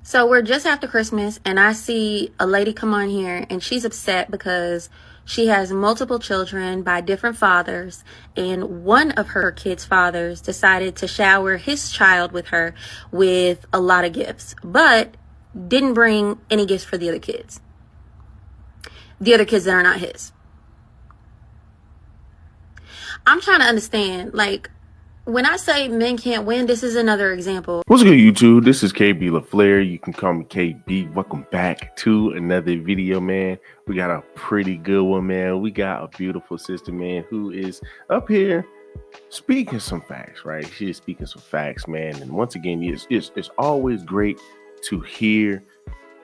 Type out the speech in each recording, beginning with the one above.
So we're just after Christmas and I see a lady come on here and she's upset because she has multiple children by different fathers, and one of her kids' fathers decided to shower his child with her with a lot of gifts, but didn't bring any gifts for the other kids. The other kids that are not his. I'm trying to understand, like, when I say men can't win, this is another example. What's good, YouTube? This is KB LaFleur. You can call me KB. Welcome back to another video, man. We got a pretty good one, man. We got a beautiful sister, man, who is up here speaking some facts, right? She is speaking some facts, man. And once again, it's always great to hear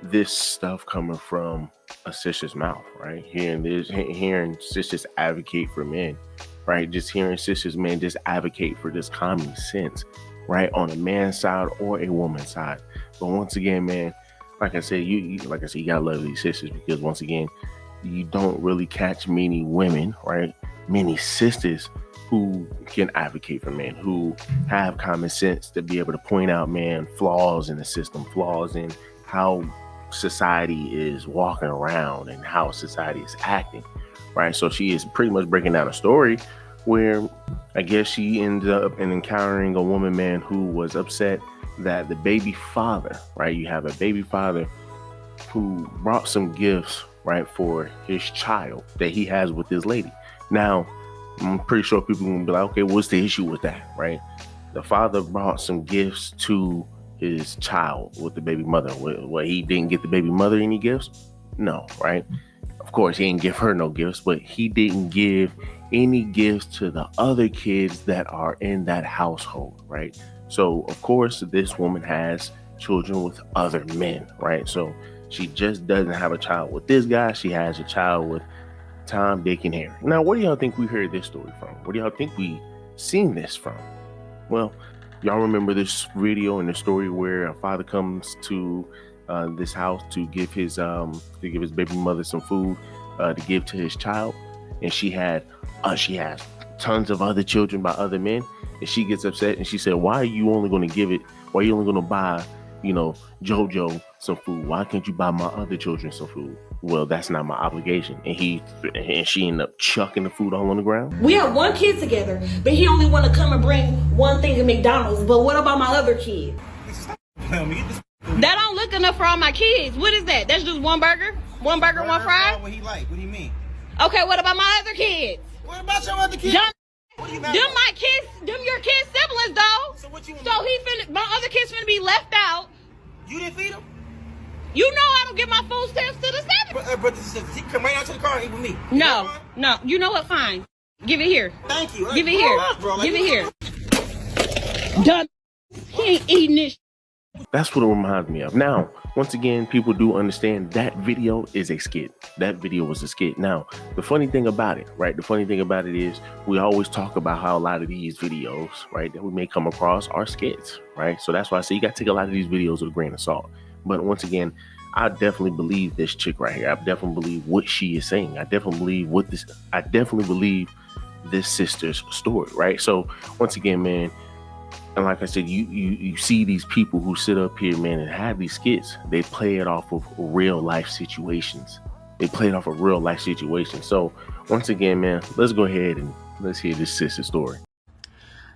this stuff coming from a sister's mouth, right? Hearing sisters advocate for men, right? Just hearing sisters, man, just advocate for this common sense, right? On a man's side or a woman's side. But once again, man, like I said, you gotta love these sisters, because once again, you don't really catch many women, right? Many sisters who can advocate for men, who have common sense to be able to point out, man, flaws in the system, flaws in how society is walking around and how society is acting, right? So she is pretty much breaking down a story where I guess she ended up encountering a woman, man, who was upset that the baby father, right? You have a baby father who brought some gifts, right, for his child that he has with this lady. Now, I'm pretty sure people will be like, okay, what's the issue with that, right? The father brought some gifts to his child with the baby mother. What, he didn't get the baby mother any gifts? No, right? Of course, he didn't give her no gifts, but he didn't give any gifts to the other kids that are in that household, right? So, of course, this woman has children with other men, right? So she just doesn't have a child with this guy. She has a child with Tom, Dick, and Harry. Now, where do y'all think we heard this story from? Where do y'all think we seen this from? Well, y'all remember this video and the story where a father comes to this house to give his baby mother some food to give to his child, and she has tons of other children by other men, and she gets upset and she said, "Why are you only going to give it? Why are you only going to buy, JoJo some food? Why can't you buy my other children some food?" Well, that's not my obligation. And she ended up chucking the food all on the ground. We have one kid together, but he only want to come and bring one thing to McDonald's. But what about my other kid? That don't look enough for all my kids. What is that? That's just one burger? One burger, one fry? What he like? What do you mean? Okay, what about my other kids? What about your other kids? What you them my kids, them your kids' siblings, though. So what you want? So my other kids finna be left out. You didn't feed him? You know I don't give my food stamps to the seven. But he come right out to the car and eat with me. No. You know what? Fine. Give it here. Thank you. Give it here. Give it here. Done. He ain't eating this. That's what it reminds me of. Now, once again, people do understand that video is a skit. That video was a skit. Now, the funny thing about it, right? The funny thing about it is we always talk about how a lot of these videos, right, that we may come across are skits, right? So that's why I say you got to take a lot of these videos with a grain of salt. But once again, I definitely believe this chick right here. I definitely believe what she is saying. I definitely believe this sister's story, right? So once again, man, and like I said, you see these people who sit up here, man, and have these skits. They play it off of real life situations. So once again, man, let's go ahead and let's hear this sister's story.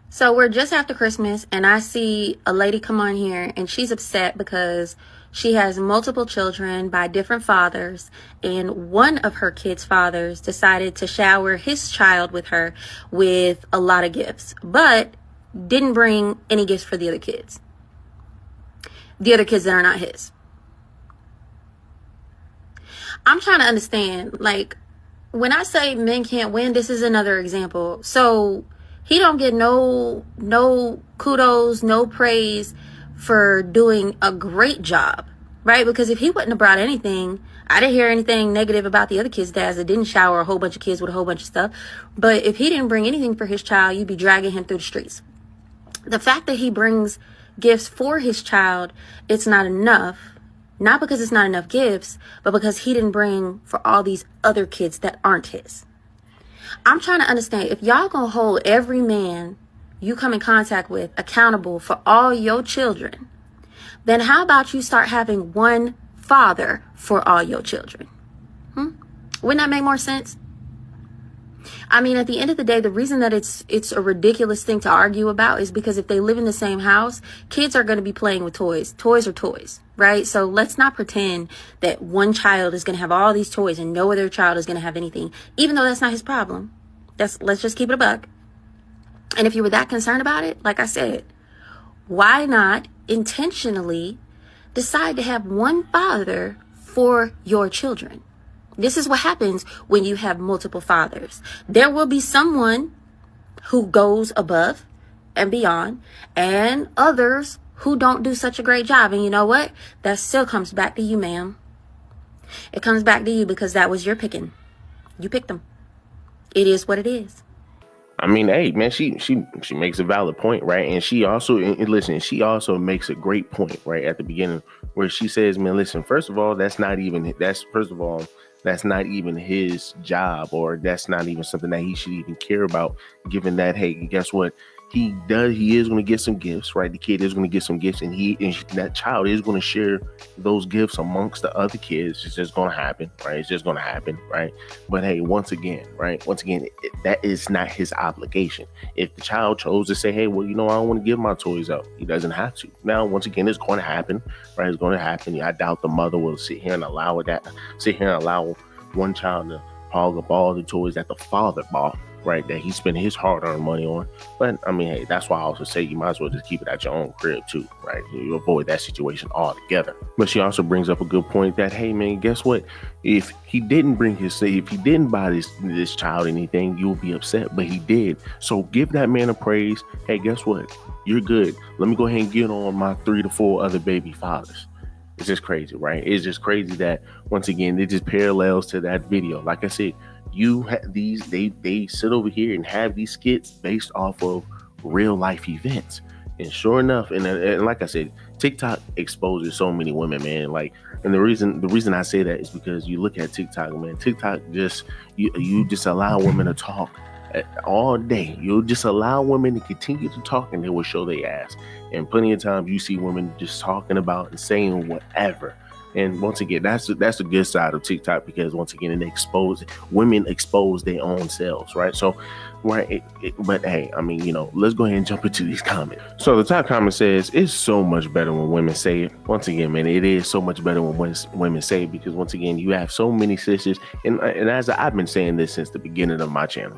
So we're just after Christmas and I see a lady come on here and she's upset because she has multiple children by different fathers, and one of her kids' fathers decided to shower his child with her with a lot of gifts, but didn't bring any gifts for the other kids. The other kids that are not his. I'm trying to understand, like, when I say men can't win, this is another example. So he don't get no kudos, no praise for doing a great job, right? Because if he wouldn't have brought anything, I didn't hear anything negative about the other kids' dads that didn't shower a whole bunch of kids with a whole bunch of stuff. But if he didn't bring anything for his child, you'd be dragging him through the streets. The fact that he brings gifts for his child, it's not enough. Not because it's not enough gifts, but because he didn't bring for all these other kids that aren't his. I'm trying to understand, if y'all gonna hold every man you come in contact with accountable for all your children, then how about you start having one father for all your children? Wouldn't that make more sense? I mean, at the end of the day, the reason that it's a ridiculous thing to argue about is because if they live in the same house, kids are going to be playing with toys. Toys are toys, right? So let's not pretend that one child is going to have all these toys and no other child is going to have anything, even though that's not his problem. Let's just keep it a buck. And if you were that concerned about it, like I said, why not intentionally decide to have one father for your children? This is what happens when you have multiple fathers. There will be someone who goes above and beyond, and others who don't do such a great job. And you know what? That still comes back to you, ma'am. It comes back to you because that was your picking. You picked them. It is what it is. I mean, hey, man, she makes a valid point, right? And she also, and listen, she also makes a great point, right, at the beginning, where she says, man, listen, first of all, that's not even his job, or that's not even something that he should even care about, given that, hey, guess what? He is going to get some gifts, right? The kid is going to get some gifts, and that child is going to share those gifts amongst the other kids. It's just going to happen, right? It's just going to happen, right? But hey, once again, that is not his obligation. If the child chose to say, hey, well, I don't want to give my toys out, he doesn't have to. Now, once again, it's going to happen, right? It's going to happen. I doubt the mother will sit here and allow one child to hog up all the toys that the father bought, right, that he spent his hard-earned money on. But I mean, hey, that's why I also say you might as well just keep it at your own crib too, right? You avoid that situation altogether. But she also brings up a good point that, hey man, guess what? If he didn't buy this child anything, you'll be upset, but he did. So give that man a praise. Hey, guess what? You're good. Let me go ahead and get on my 3 to 4 other baby fathers. It's just crazy, right? It's just crazy that, once again, it just parallels to that video. Like I said, you have they sit over here and have these skits based off of real life events. And sure enough, and like I said, TikTok exposes so many women, man. Like, and the reason I say that is because you look at TikTok, man. TikTok just you just allow women to talk all day. You'll just allow women to continue to talk, and they will show their ass. And plenty of times you see women just talking about and saying whatever. And once again, that's the good side of TikTok, because once again, women expose their own selves, right? So, right, but hey, I mean, let's go ahead and jump into these comments. So the top comment says, it's so much better when women say it. Once again, man, it is so much better when women say it, because once again, you have so many sisters, and as I've been saying this since the beginning of my channel,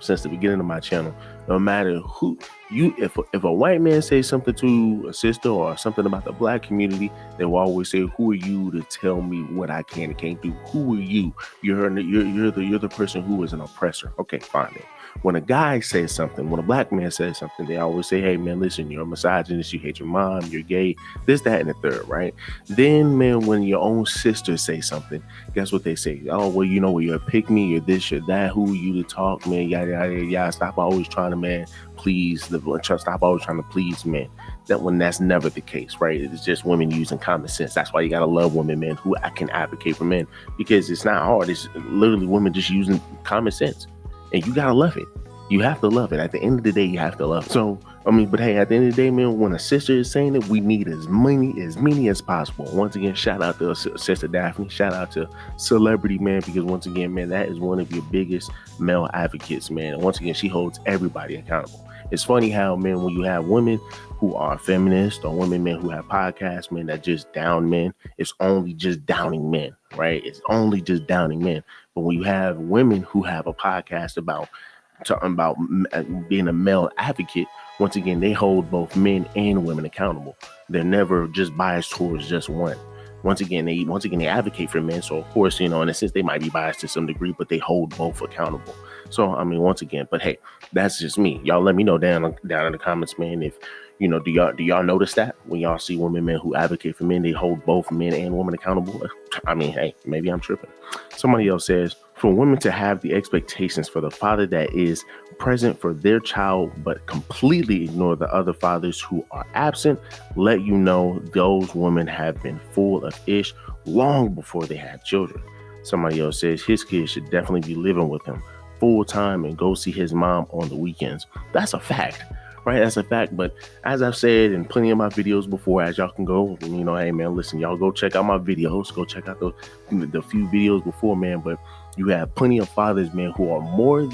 no matter who if a white man says something to a sister or something about the black community, they will always say, who are you to tell me what I can and can't do? Who are you? You're the person who is an oppressor. Okay, fine then. When a guy says something, when a black man says something, they always say, hey man, listen, you're a misogynist, you hate your mom, you're gay, this, that, and the third, right? Then, man, when your own sister say something, guess what they say? Oh, well, you're a pick me, you're this, you're that, who are you to talk, man, yada, yada, yada. Stop always trying to, man, stop always trying to please men. That's never the case, right? It's just women using common sense. That's why you gotta love women, man, who can advocate for men, because it's not hard. It's literally women just using common sense. And you gotta love it. You have to love it. At the end of the day, you have to love it. So, I mean, but hey, at the end of the day, man, when a sister is saying it, we need as many as possible. Once again, shout out to Sister Daphne. Shout out to Celebrity, man, because once again, man, that is one of your biggest male advocates, man. And once again, she holds everybody accountable. It's funny how, man, when you have women who are feminists, or women, man, who have podcasts, man, that just down men, it's only just downing men, right? It's only just downing men. But when you have women who have a podcast about talking about being a male advocate, once again, they hold both men and women accountable. They're never just biased towards just one. Once again, they advocate for men. So of course, in a sense, they might be biased to some degree, but they hold both accountable. So, I mean, once again, but hey, that's just me. Y'all let me know down in the comments, man, if, do y'all notice that when y'all see women, man, who advocate for men, they hold both men and women accountable? I mean, hey, maybe I'm tripping. Somebody else says, for women to have the expectations for the father that is present for their child, but completely ignore the other fathers who are absent, let you know those women have been full of ish long before they had children. Somebody else says his kids should definitely be living with him full time and go see his mom on the weekends. That's a fact. right? That's a fact. But as I've said in plenty of my videos before, as y'all can go, you know, hey man, listen, y'all go check out my videos, go check out the few videos before, man. But you have plenty of fathers, man, who are more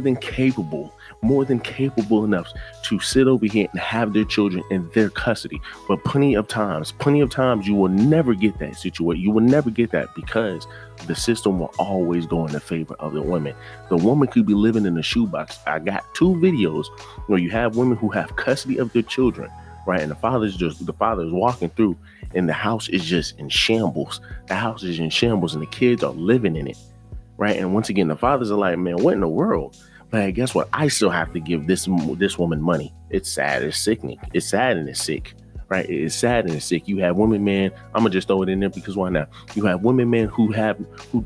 than capable enough to sit over here and have their children in their custody. But plenty of times you will never get that situation. You will never get that because the system will always go in the favor of the women. The woman could be living in a shoebox. I got 2 videos where you have women who have custody of their children, right? And the father is walking through and the house is just in shambles. The house is in shambles and the kids are living in it, right? And once again, the fathers are like, man, what in the world? But guess what? I still have to give this woman money. It's sad. It's sickening. It's sad and it's sick, right? It's sad and it's sick. You have women, man. I'm gonna just throw it in there because why not? You have women, man, who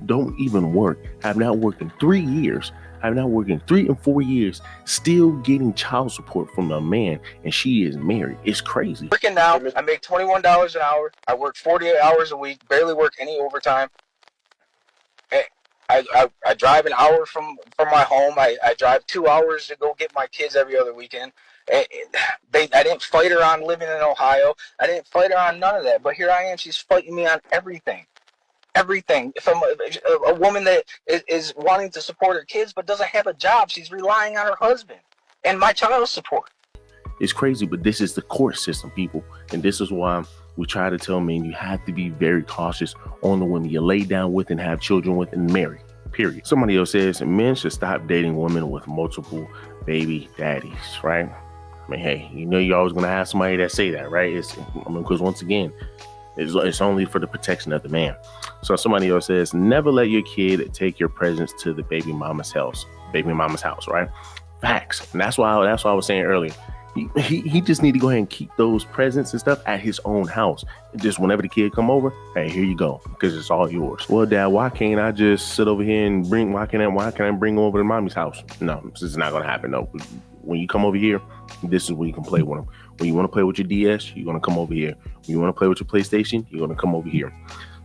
don't even work, have not worked in 3 years, have not worked in 3 and 4 years, still getting child support from a man, and she is married. It's crazy. Working now, I make $21 an hour. I work 48 hours a week. Barely work any overtime. I drive an hour from my home. I drive 2 hours to go get my kids every other weekend. I didn't fight her on living in Ohio. I didn't fight her on none of that. But here I am. She's fighting me on everything. Everything. From a woman that is wanting to support her kids but doesn't have a job. She's relying on her husband and my child support. It's crazy, but this is the court system, people. And this is why we try to tell men you have to be very cautious on the women you lay down with and have children with and marry, period. Somebody else says men should stop dating women with multiple baby daddies, right? I mean, hey, you know you're always going to have somebody that say that, right? Because once again, it's only for the protection of the man. So somebody else says, never let your kid take your presents to the baby mama's house, right? Facts. And that's why I was saying earlier. He just need to go ahead and keep those presents and stuff at his own house. Just whenever the kid come over, hey, here you go, because it's all yours. Well, Dad, why can't I just sit over here and why can I bring him over to mommy's house? No, this is not gonna happen. No, when you come over here, this is where you can play with them. When you want to play with your DS, you're gonna come over here. When you want to play with your PlayStation, you're gonna come over here.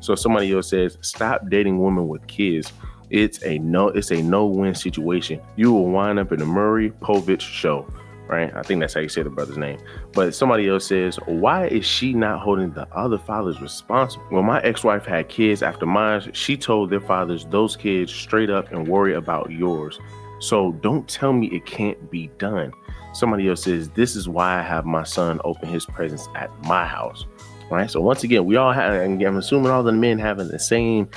So somebody else says, stop dating women with kids. It's a no-win situation. You will wind up in the Murray Povich show. Right? I think that's how you say the brother's name. But somebody else says, why is she not holding the other fathers responsible? When my ex-wife had kids after mine, she told their fathers, those kids straight up and worry about yours. So don't tell me it can't be done. Somebody else says, this is why I have my son open his presents at my house. Right? So once again, we all have, and I'm assuming all the men having the same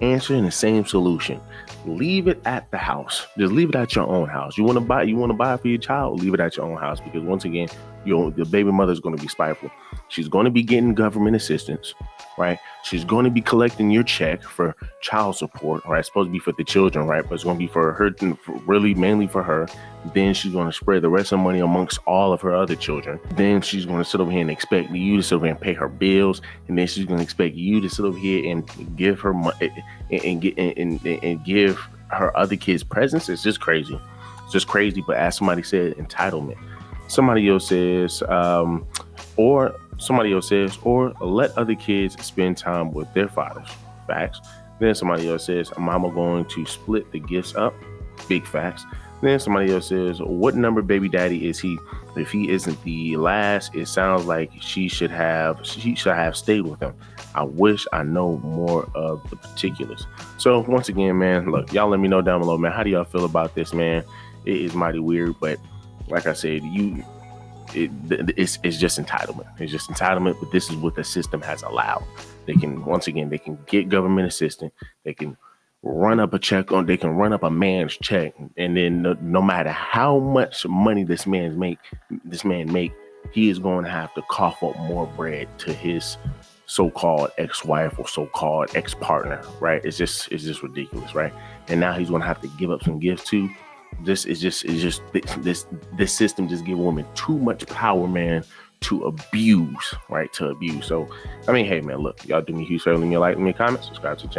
answer and the same solution. Leave it at the house. Just leave it at your own house. You want to buy it for your child? Leave it at your own house, because once again, the baby mother is going to be spiteful. She's going to be getting government assistance, right? She's going to be collecting your check for child support, right? It's supposed to be for the children, right? But it's going to be for her, really mainly for her. Then she's going to spread the rest of the money amongst all of her other children. Then she's going to sit over here and expect you to sit over here and pay her bills. And then she's going to expect you to sit over here and give her money and give her other kids presents. It's just crazy. It's just crazy. But as somebody said, entitlement. Somebody else says, or let other kids spend time with their fathers. Facts. Then somebody else says, mama going to split the gifts up. Big facts. Then somebody else says, what number baby daddy is he? If he isn't the last, it sounds like she should have stayed with him. I wish I know more of the particulars. So once again, man, look, y'all let me know down below, man. How do y'all feel about this, man? It is mighty weird, but like I said, it's just entitlement. It's just entitlement, but this is what the system has allowed. They can get government assistance. They can run up a man's check, and then no matter how much money this man make, he is going to have to cough up more bread to his so-called ex-wife or so-called ex-partner, right? It's just ridiculous, right? And now he's going to have to give up some gifts too. This system just give women too much power, man, to abuse, right? So, I mean, hey, man, look, y'all do me a huge favor, leave me a like, leave me a comment, subscribe to the channel.